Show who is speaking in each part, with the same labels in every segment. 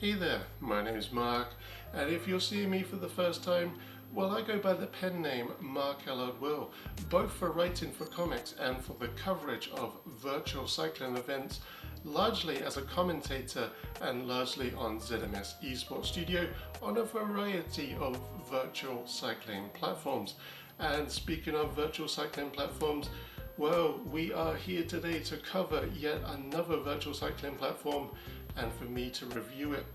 Speaker 1: Hey there, my name is Mark, and if you're seeing me for the first time, well, I go by the pen name Mark Allard-Will, both for writing for comics and for the coverage of virtual cycling events, largely as a commentator and largely on ZMS Esports Studio on a variety of virtual cycling platforms. And speaking of virtual cycling platforms, well, we are here today to cover yet another virtual cycling platform and for me to review it.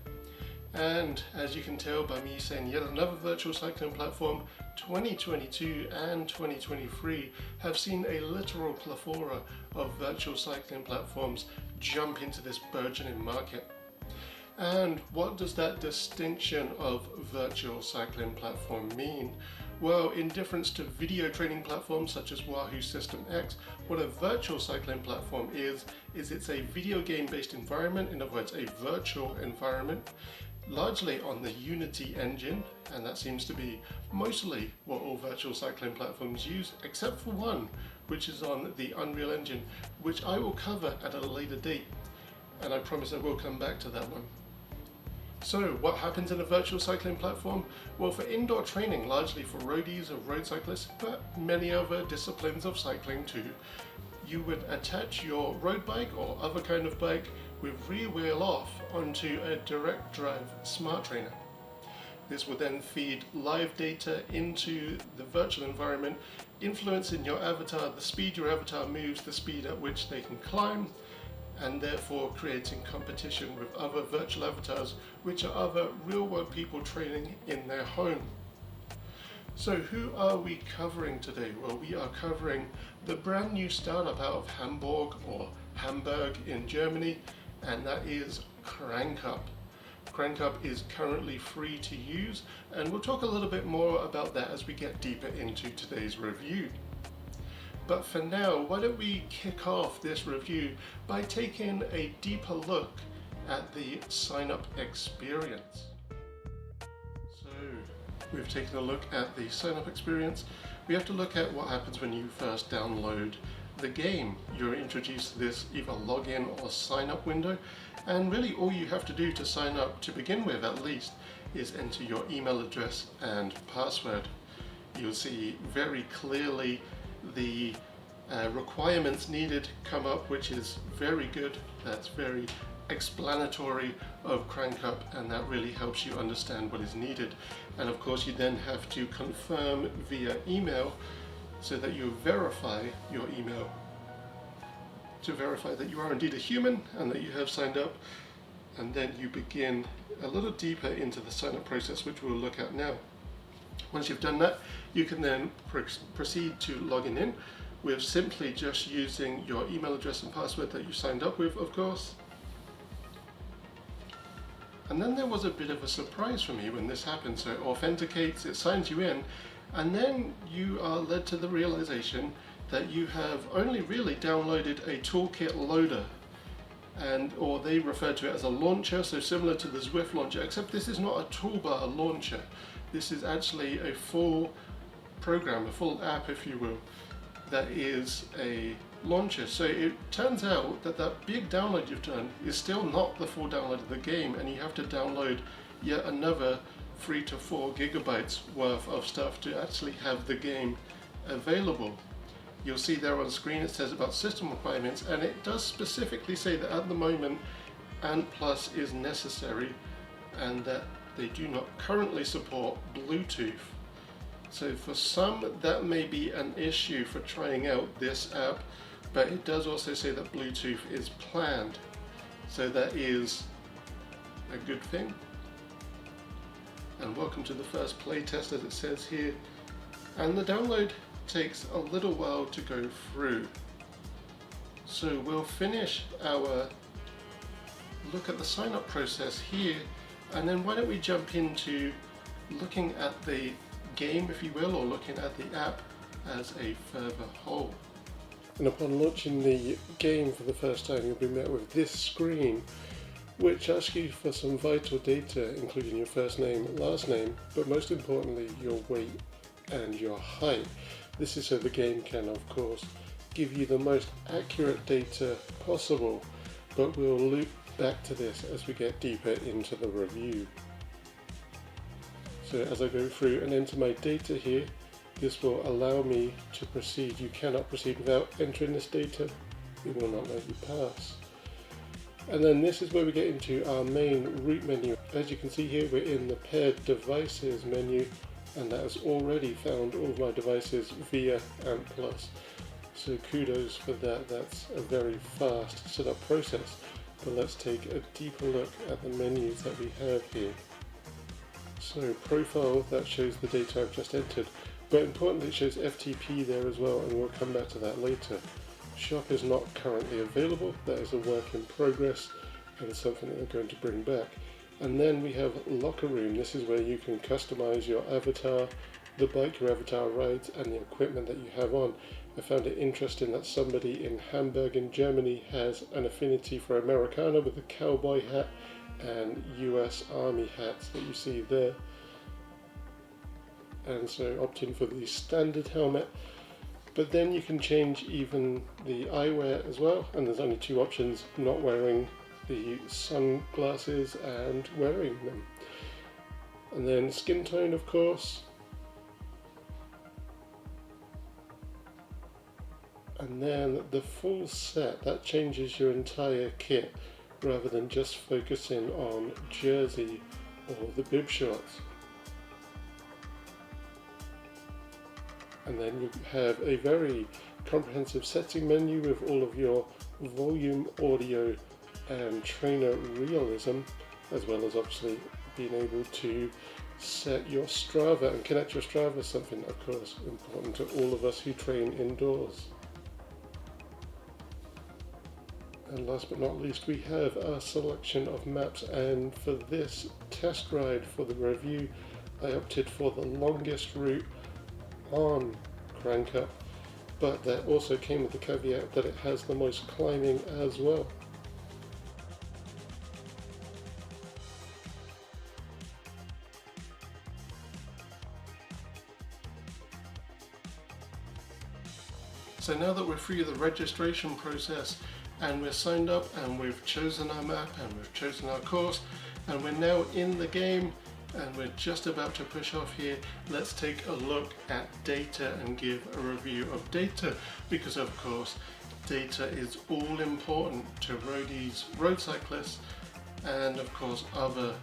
Speaker 1: And as you can tell by me saying yet another virtual cycling platform, 2022 and 2023 have seen a literal plethora of virtual cycling platforms jump into this burgeoning market. And what does that distinction of virtual cycling platform mean? Well, in difference to video training platforms such as Wahoo System X, what a virtual cycling platform is it's a video game based environment, in other words a virtual environment, largely on the Unity engine, and that seems to be mostly what all virtual cycling platforms use, except for one, which is on the Unreal Engine, which I will cover at a later date, and I promise I will come back to that one. So what happens in a virtual cycling platform? Well, for indoor training, largely for roadies or road cyclists, but many other disciplines of cycling too, you would attach your road bike or other kind of bike with rear wheel off onto a direct drive smart trainer. This will then feed live data into the virtual environment, influencing your avatar, the speed your avatar moves, the speed at which they can climb, and therefore creating competition with other virtual avatars, which are other real-world people training in their home. So who are we covering today? Well, we are covering the brand new startup out of Hamburg or Hamburg in Germany, and that is Crankup. Crankup is currently free to use, and we'll talk a little bit more about that as we get deeper into today's review. But for now, why don't we kick off this review by taking a deeper look at the sign-up experience. So we've taken a look at the sign-up experience. We have to look at what happens when you first download the game. You're introduced to this either login or sign-up window, and really all you have to do to sign up, to begin with at least, is enter your email address and password. You'll see very clearly the requirements needed come up, which is very good. That's very explanatory of Crankup, and that really helps you understand what is needed. And of course you then have to confirm via email so that you verify your email to verify that you are indeed a human and that you have signed up, and then you begin a little deeper into the sign up process, which we'll look at now. Once you've done that, you can then proceed to logging in with simply just using your email address and password that you signed up with, of course. And then there was a bit of a surprise for me when this happened. So it authenticates, it signs you in, and then you are led to the realization that you have only really downloaded a toolkit loader, or they refer to it as a launcher, so similar to the Zwift launcher, except this is not a toolbar launcher. This is actually a full program, a full app if you will, that is a launcher. So it turns out that that big download you've done is still not the full download of the game, and you have to download yet another 3 to 4 gigabytes worth of stuff to actually have the game available. You'll see there on screen it says about system requirements, and it does specifically say that at the moment Ant Plus is necessary and that they do not currently support Bluetooth. So for some that may be an issue for trying out this app, but it does also say that Bluetooth is planned, so that is a good thing. And welcome to the first playtest, as it says here, and the download takes a little while to go through. So we'll finish our look at the sign up process here, and then why don't we jump into looking at the game, if you will, or looking at the app as a further whole. And upon launching the game for the first time, you'll be met with this screen, which asks you for some vital data, including your first name, last name, but most importantly your weight and your height. This is so the game can, of course, give you the most accurate data possible, but we'll back to this as we get deeper into the review. So as I go through and enter my data here, this will allow me to proceed. You cannot proceed without entering this data. It will not let you pass. And then this is where we get into our main root menu. As you can see here, we're in the paired devices menu, and that has already found all of my devices via ANT+. So kudos for that. That's a very fast setup process. But let's take a deeper look at the menus that we have here. So profile, that shows the data I've just entered, but importantly it shows FTP there as well, and we'll come back to that later. Shop is not currently available, that is a work in progress, and it's something that they're going to bring back. And then we have Locker Room. This is where you can customize your avatar, the bike your avatar rides, and the equipment that you have on. I found it interesting that somebody in Hamburg in Germany has an affinity for Americana with a cowboy hat and US Army hats that you see there. And so opting for the standard helmet. But then you can change even the eyewear as well, and there's only two options: not wearing the sunglasses and wearing them. And then skin tone, of course. And then the full set, that changes your entire kit rather than just focusing on jersey or the bib shorts. And then you have a very comprehensive setting menu with all of your volume, audio and trainer realism, as well as obviously being able to set your Strava and connect your Strava, something of course important to all of us who train indoors. And last but not least, we have our selection of maps, and for this test ride for the review I opted for the longest route on Crankup, but that also came with the caveat that it has the most climbing as well. So now that we're through the registration process and we're signed up and we've chosen our map and we've chosen our course and we're now in the game and we're just about to push off here, let's take a look at data and give a review of data, because of course data is all important to roadies, road cyclists, and of course other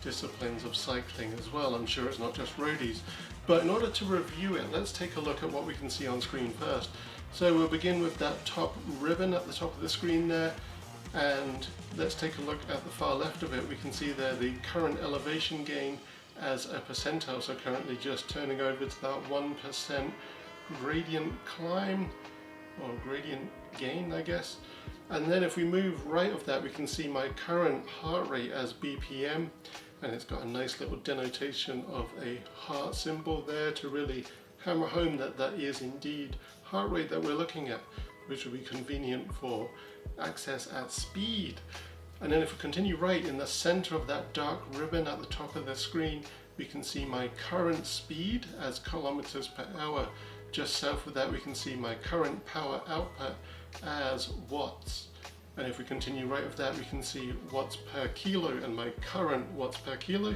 Speaker 1: disciplines of cycling as well. I'm sure it's not just roadies. But in order to review it, let's take a look at what we can see on screen first. So we'll begin with that top ribbon at the top of the screen there, and let's take a look at the far left of it. We can see there the current elevation gain as a percentile, so currently just turning over to that 1% gradient climb, or gradient gain I guess. And then if we move right of that, we can see my current heart rate as BPM, and it's got a nice little denotation of a heart symbol there to really hammer home that that is indeed heart rate that we're looking at, which will be convenient for access at speed. And then if we continue right, in the center of that dark ribbon at the top of the screen, we can see my current speed as kilometers per hour. Just south of that we can see my current power output as watts. And if we continue right of that, we can see watts per kilo and my current watts per kilo.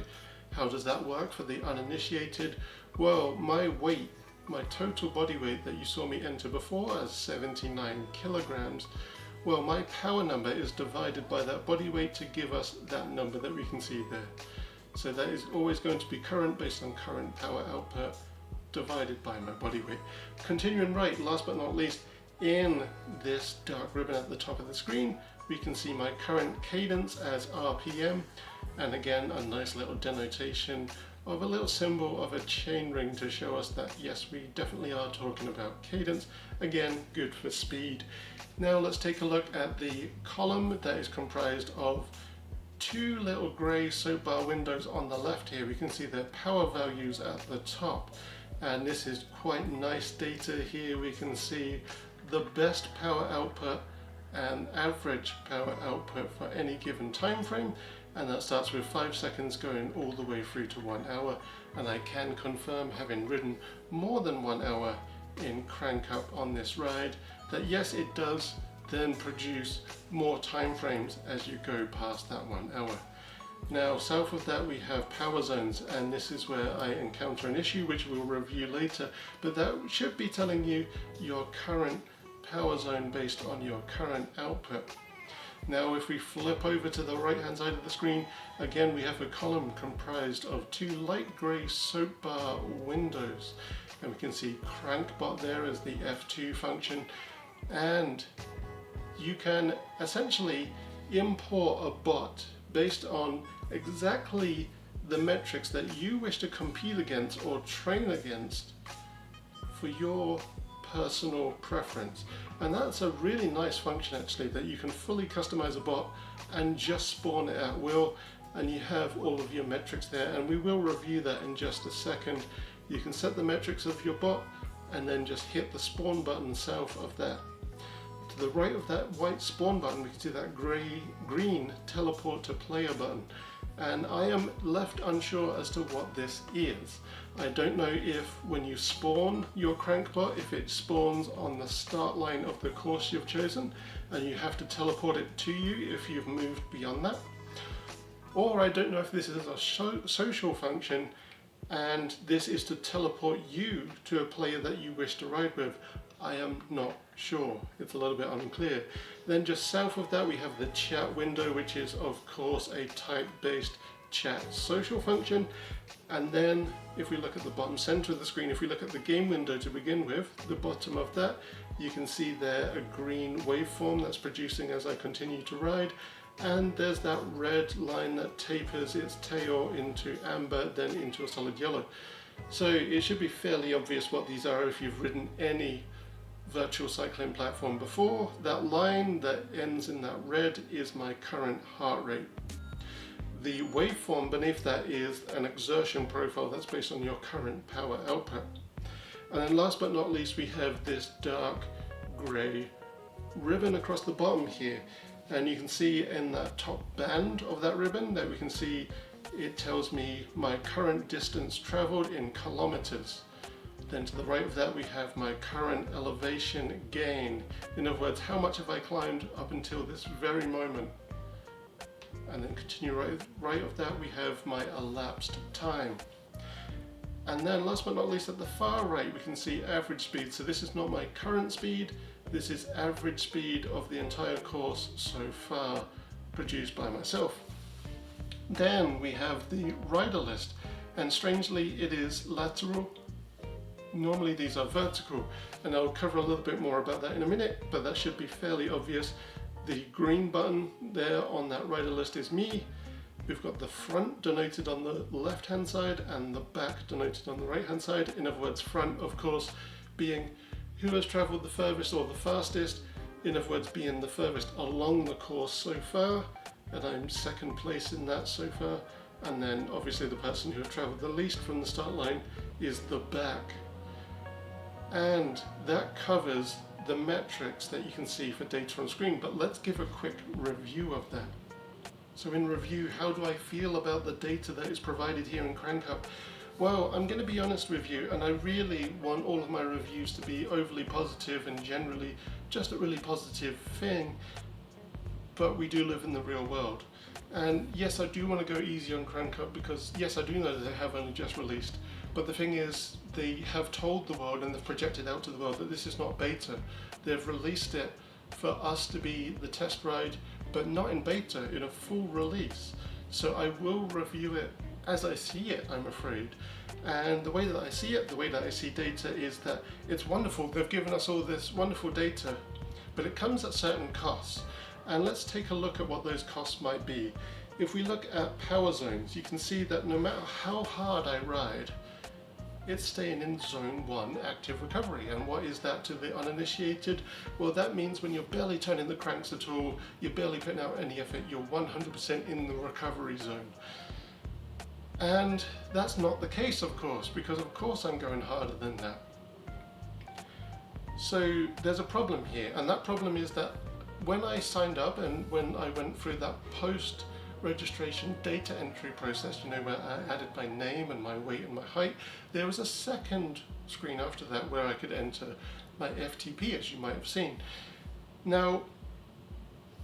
Speaker 1: How does that work for the uninitiated? Well, my weight, my total body weight that you saw me enter before as 79 kilograms, well, my power number is divided by that body weight to give us that number that we can see there. So that is always going to be current based on current power output divided by my body weight. Continuing right, last but not least, in this dark ribbon at the top of the screen, we can see my current cadence as RPM, and again a nice little denotation of a little symbol of a chain ring to show us that yes, we definitely are talking about cadence. Again, good for speed. Now let's take a look at the column that is comprised of two little grey soap bar windows on the left here. We can see the power values at the top, and this is quite nice data here. We can see the best power output and average power output for any given time frame, and that starts with 5 seconds going all the way through to 1 hour. And I can confirm, having ridden more than 1 hour in Crankup on this ride, that yes, it does then produce more time frames as you go past that 1 hour. Now south of that we have power zones, and this is where I encounter an issue which we'll review later, but that should be telling you your current power zone based on your current output. Now if we flip over to the right hand side of the screen, again we have a column comprised of 2 light grey soap bar windows, and we can see Crankup there as the F2 function, and you can essentially import a bot based on exactly the metrics that you wish to compete against or train against for your personal preference. And that's a really nice function actually, that you can fully customize a bot and just spawn it at will, and you have all of your metrics there, and we will review that in just a second. You can set the metrics of your bot and then just hit the spawn button south of that. To the right of that white spawn button we can see that green teleport to player button, and I am left unsure as to what this is. I don't know if when you spawn your Crankbot, if it spawns on the start line of the course you've chosen and you have to teleport it to you if you've moved beyond that, or I don't know if this is a social function and this is to teleport you to a player that you wish to ride with. I am not sure, it's a little bit unclear. Then just south of that we have the chat window, which is of course a type-based chat social function. And then if we look at the bottom center of the screen, if we look at the game window to begin with, the bottom of that, you can see there a green waveform that's producing as I continue to ride, and there's that red line that tapers its tail into amber, then into a solid yellow. So it should be fairly obvious what these are if you've ridden any virtual cycling platform before. That line that ends in that red is my current heart rate. The waveform beneath that is an exertion profile that's based on your current power output. And then last but not least we have this dark grey ribbon across the bottom here, and you can see in that top band of that ribbon that we can see it tells me my current distance travelled in kilometers. Then to the right of that we have my current elevation gain. In other words, how much have I climbed up until this very moment. And then continue right of that we have my elapsed time. And then last but not least at the far right we can see average speed. So this is not my current speed, this is average speed of the entire course so far produced by myself. Then we have the rider list, and strangely it is lateral. Normally these are vertical, and I'll cover a little bit more about that in a minute, but that should be fairly obvious. The green button there on that rider list is me. We've got the front denoted on the left hand side and the back denoted on the right hand side. In other words, front of course being who has travelled the furthest or the fastest, in other words being the furthest along the course so far, and I'm second place in that so far. And then obviously the person who has travelled the least from the start line is the back. And that covers the metrics that you can see for data on screen, but let's give a quick review of that. So in review, how do I feel about the data that is provided here in Crankup? Well, I'm going to be honest with you, and I really want all of my reviews to be overly positive and generally just a really positive thing, but we do live in the real world. And yes, I do want to go easy on Crankup because yes, I do know that they have only just released, but the thing is they have told the world and they've projected out to the world that this is not beta. They've released it for us to be the test ride, but not in beta, in a full release. So I will review it as I see it, I'm afraid. And the way that I see it, the way that I see data is that it's wonderful. They've given us all this wonderful data, but it comes at certain costs. And let's take a look at what those costs might be. If we look at power zones, you can see that no matter how hard I ride, it's staying in zone 1 active recovery. And what is that to the uninitiated? Well, that means when you're barely turning the cranks at all, you're barely putting out any effort, you're 100% in the recovery zone. And that's not the case, of course, because of course I'm going harder than that. So there's a problem here, and that problem is that when I signed up and when I went through that post-registration data entry process, you know, where I added my name and my weight and my height, there was a second screen after that where I could enter my FTP, as you might have seen. Now,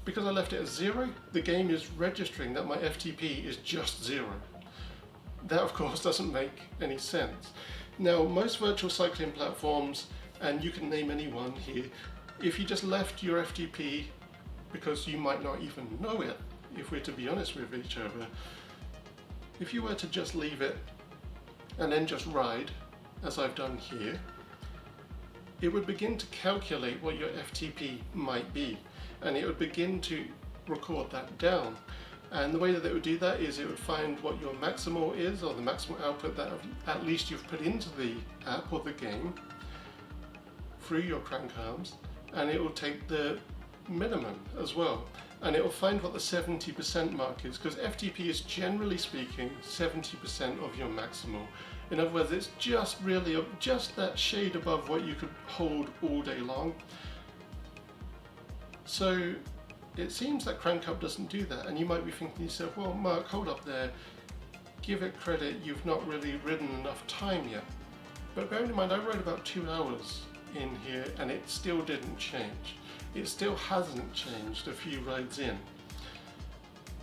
Speaker 1: because I left it as 0, the game is registering that my FTP is just 0. That of course doesn't make any sense. Now most virtual cycling platforms, and you can name any one here, if you just left your FTP, because you might not even know it, if we're to be honest with each other, if you were to just leave it and then just ride, as I've done here, it would begin to calculate what your FTP might be, and it would begin to record that down. And the way that it would do that is it would find what your maximal is, or the maximal output that at least you've put into the app or the game through your crank arms, and it will take the minimum as well. And it will find what the 70% mark is, because FTP is generally speaking 70% of your maximal. In other words, it's just really just that shade above what you could hold all day long. So it seems that Crankup doesn't do that, and you might be thinking to yourself, well Mark, hold up there, give it credit, you've not really ridden enough time yet. But bearing in mind, I rode about 2 hours in here and it still didn't change. It still hasn't changed a few rides in.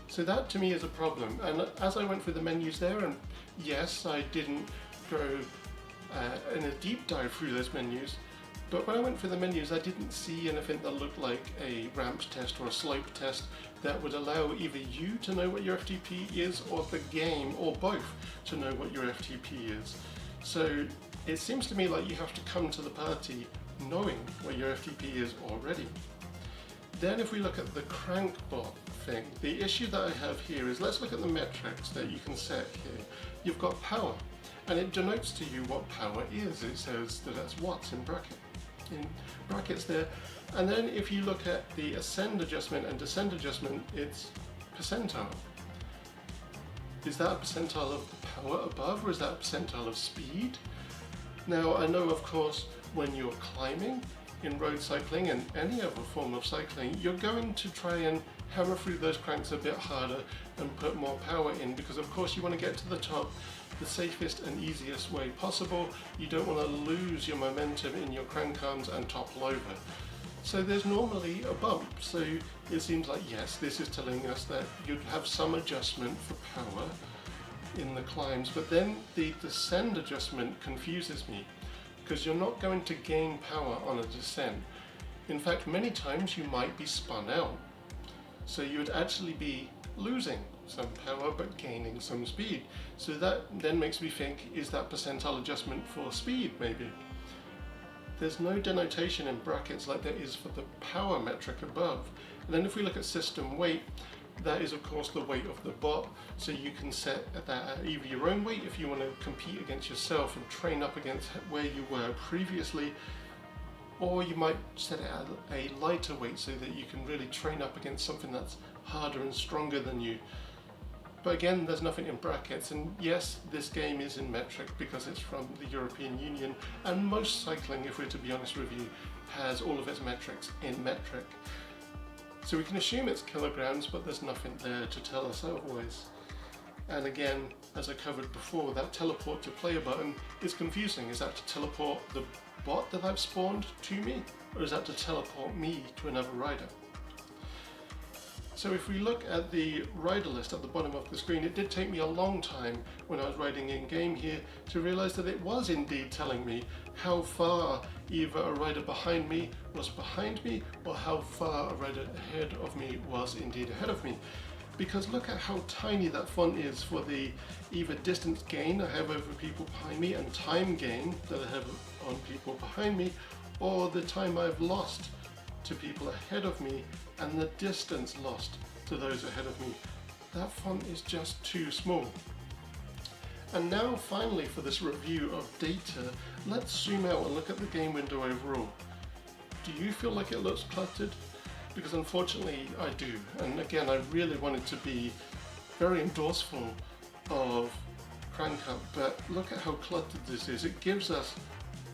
Speaker 1: So that to me is a problem, and as I went through the menus there, and yes, I didn't go in a deep dive through those menus, but when I went through the menus I didn't see anything that looked like a ramp test or a slope test that would allow either you to know what your FTP is, or the game, or both, to know what your FTP is. So it seems to me like you have to come to the party knowing what your FTP is already. Then if we look at the Crankbot thing, the issue that I have here is, let's look at the metrics that you can set here. You've got power, and it denotes to you what power is. It says that that's watts in brackets there. And then if you look at the ascend adjustment and descend adjustment, it's percentile. Is that a percentile of the power above, or is that a percentile of speed? Now I know of course when you're climbing in road cycling and any other form of cycling, you're going to try and hammer through those cranks a bit harder and put more power in, because of course you want to get to the top the safest and easiest way possible. You don't want to lose your momentum in your crank arms and topple over. So there's normally a bump, so it seems like yes, this is telling us that you'd have some adjustment for power in the climbs, but then the descend adjustment confuses me, because you're not going to gain power on a descent. In fact, many times you might be spun out, so you would actually be losing some power but gaining some speed. So that then makes me think, is that percentile adjustment for speed maybe? There's no denotation in brackets like there is for the power metric above. And then if we look at system weight, that is of course the weight of the bot, so you can set that at either your own weight if you want to compete against yourself and train up against where you were previously, or you might set it at a lighter weight so that you can really train up against something that's harder and stronger than you. But again, there's nothing in brackets, and yes, this game is in metric because it's from the European Union, and most cycling, if we're to be honest with you, has all of its metrics in metric. So we can assume it's kilograms, but there's nothing there to tell us otherwise. And again, as I covered before, that teleport to player button is confusing. Is that to teleport the bot that I've spawned to me, or is that to teleport me to another rider? So if we look at the rider list at the bottom of the screen, it did take me a long time when I was riding in game here to realize that it was indeed telling me how far either a rider behind me was behind me, or how far a rider ahead of me was indeed ahead of me. Because look at how tiny that font is for the either distance gain I have over people behind me and time gain that I have on people behind me, or the time I've lost to people ahead of me and the distance lost to those ahead of me. That font is just too small. And now finally, for this review of data, let's zoom out and look at the game window overall. Do you feel like it looks cluttered? Because unfortunately I do, and again I really wanted to be very endorseful of Crankup, but look at how cluttered this is. It gives us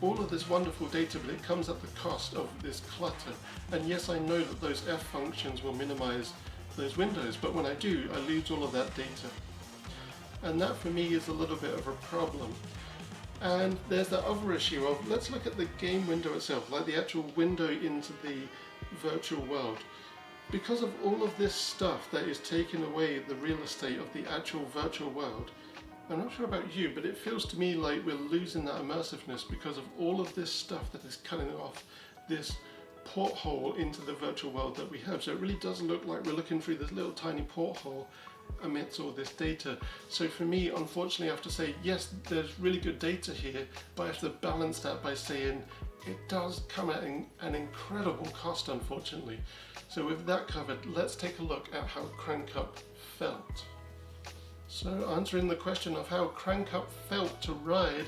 Speaker 1: all of this wonderful data, but it comes at the cost of this clutter. And yes, I know that those F functions will minimize those windows, but when I do, I lose all of that data. And that for me is a little bit of a problem. And there's that other issue of, let's look at the game window itself, like the actual window into the virtual world. Because of all of this stuff that is taking away the real estate of the actual virtual world, I'm not sure about you, but it feels to me like we're losing that immersiveness because of all of this stuff that is cutting off this porthole into the virtual world that we have. So it really does look like we're looking through this little tiny porthole amidst all this data. So for me, unfortunately, I have to say, yes, there's really good data here, but I have to balance that by saying it does come at an incredible cost, unfortunately. So with that covered, let's take a look at how Crankup felt. So answering the question of how Crankup felt to ride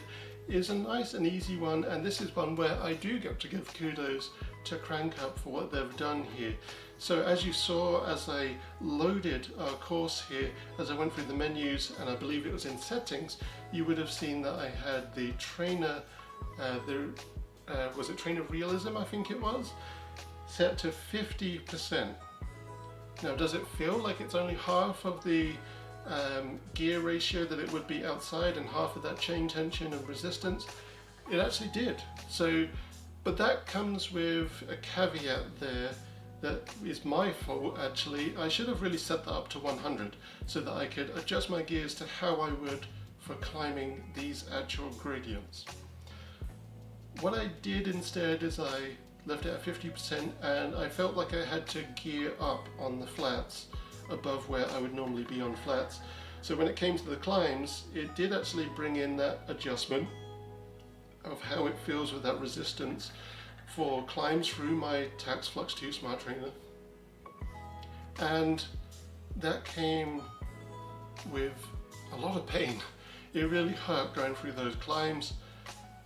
Speaker 1: is a nice and easy one, and this is one where I do get to give kudos to Crankup for what they've done here. So as you saw, as I loaded our course here, as I went through the menus, and I believe it was in settings, you would have seen that I had the trainer, was it trainer realism, I think it was, set to 50%. Now does it feel like it's only half of the gear ratio that it would be outside and half of that chain tension and resistance? It actually did. So, but that comes with a caveat there that is my fault actually. I should have really set that up to 100 so that I could adjust my gears to how I would for climbing these actual gradients. What I did instead is I left it at 50% and I felt like I had to gear up on the flats above where I would normally be on flats. So when it came to the climbs, it did actually bring in that adjustment of how it feels with that resistance for climbs through my Tax Flux 2 Smart Trainer. And that came with a lot of pain. It really hurt going through those climbs.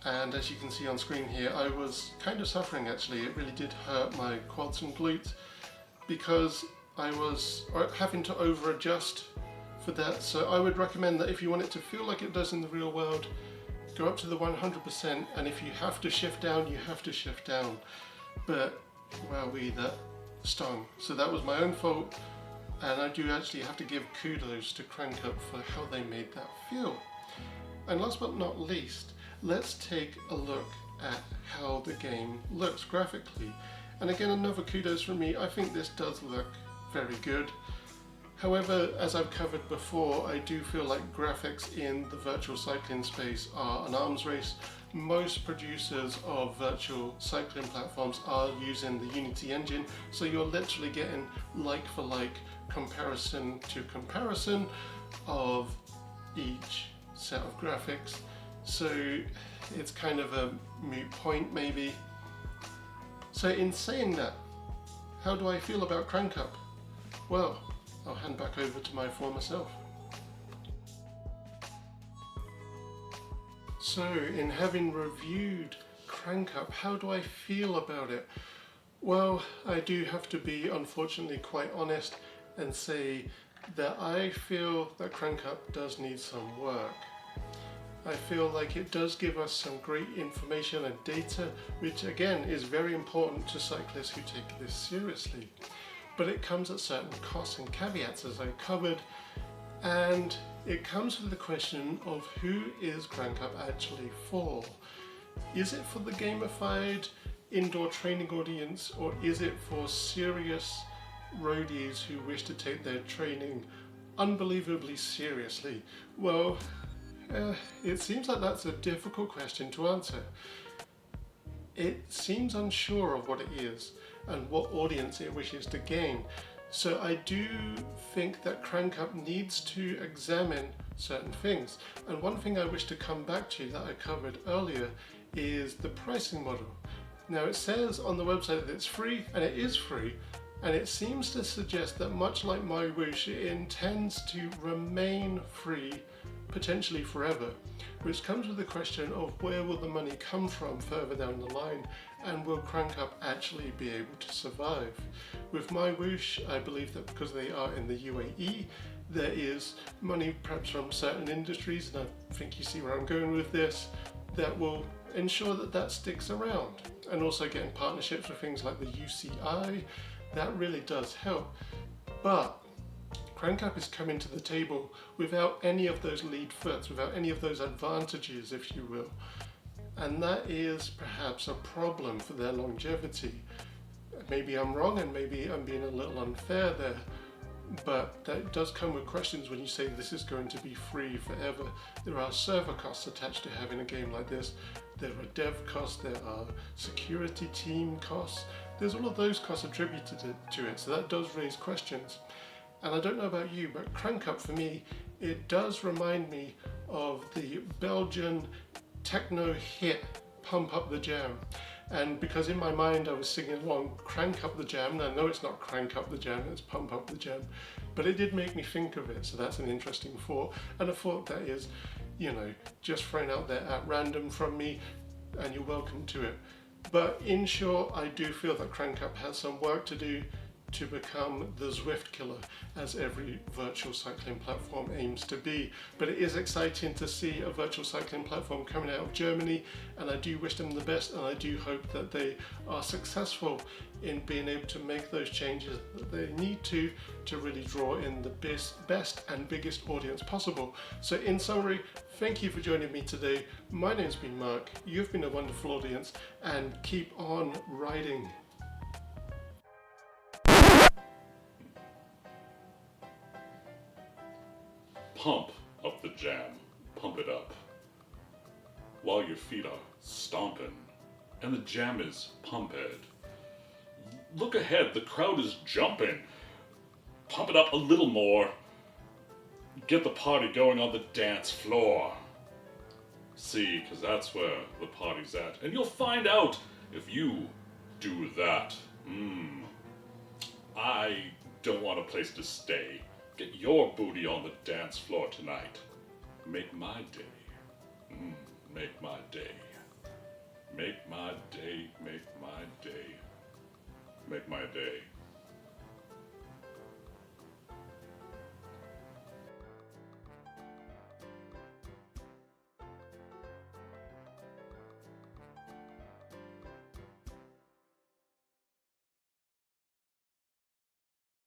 Speaker 1: And as you can see on screen here, I was kind of suffering actually. It really did hurt my quads and glutes because I was having to over adjust for that. So I would recommend that if you want it to feel like it does in the real world, go up to the 100%, and if you have to shift down, you have to shift down. But wowee, that stung. So that was my own fault, and I do actually have to give kudos to Crankup for how they made that feel. And last but not least, let's take a look at how the game looks graphically. And again, another kudos from me. I think this does look very good. However, as I've covered before, I do feel like graphics in the virtual cycling space are an arms race. Most producers of virtual cycling platforms are using the Unity engine, so you're literally getting like for like comparison to comparison of each set of graphics. So it's kind of a moot point maybe. So in saying that, how do I feel about Crankup? Well, I'll hand back over to my former self. So, in having reviewed Crankup, how do I feel about it? Well, I do have to be unfortunately quite honest and say that I feel that Crankup does need some work. I feel like it does give us some great information and data, which again is very important to cyclists who take this seriously. But it comes at certain costs and caveats, as I covered, and it comes with the question of who is Crankup actually for? Is it for the gamified indoor training audience, or is it for serious roadies who wish to take their training unbelievably seriously? Well, it seems like that's a difficult question to answer. It seems unsure of what it is and what audience it wishes to gain. So I do think that Crankup needs to examine certain things. And one thing I wish to come back to that I covered earlier is the pricing model. Now it says on the website that it's free, and it is free, and it seems to suggest that much like my Whoosh, it intends to remain free potentially forever, which comes with the question of where will the money come from further down the line, and will Crankup actually be able to survive? With my Whoosh, I believe that because they are in the UAE, there is money perhaps from certain industries, and I think you see where I'm going with this, that will ensure that that sticks around. And also getting partnerships with things like the UCI, that really does help. But Crankup is coming to the table without any of those lead foots, without any of those advantages, if you will. And that is perhaps a problem for their longevity. Maybe I'm wrong and maybe I'm being a little unfair there, but that does come with questions when you say this is going to be free forever. There are server costs attached to having a game like this. There are dev costs, there are security team costs. There's all of those costs attributed to it, so that does raise questions. And I don't know about you, but Crankup for me, it does remind me of the Belgian techno hit Pump Up the Jam. And because in my mind I was singing along Crank Up the Jam, and I know it's not Crank Up the Jam, it's Pump Up the Jam, but it did make me think of it, so that's an interesting thought, and a thought that is, you know, just thrown out there at random from me, and you're welcome to it. But in short, I do feel that Crankup has some work to do to become the Zwift killer, as every virtual cycling platform aims to be. But it is exciting to see a virtual cycling platform coming out of Germany, and I do wish them the best, and I do hope that they are successful in being able to make those changes that they need to really draw in the best and biggest audience possible. So in summary, thank you for joining me today. My name's been Mark, you've been a wonderful audience, and keep on riding.
Speaker 2: Pump up the jam, pump it up, while your feet are stomping and the jam is pumped. Look ahead, the crowd is jumping. Pump it up a little more. Get the party going on the dance floor. See, 'cause that's where the party's at. And you'll find out if you do that. I don't want a place to stay. Get your booty on the dance floor tonight. Make my day. Make my day. Make my day. Make my day. Make my day.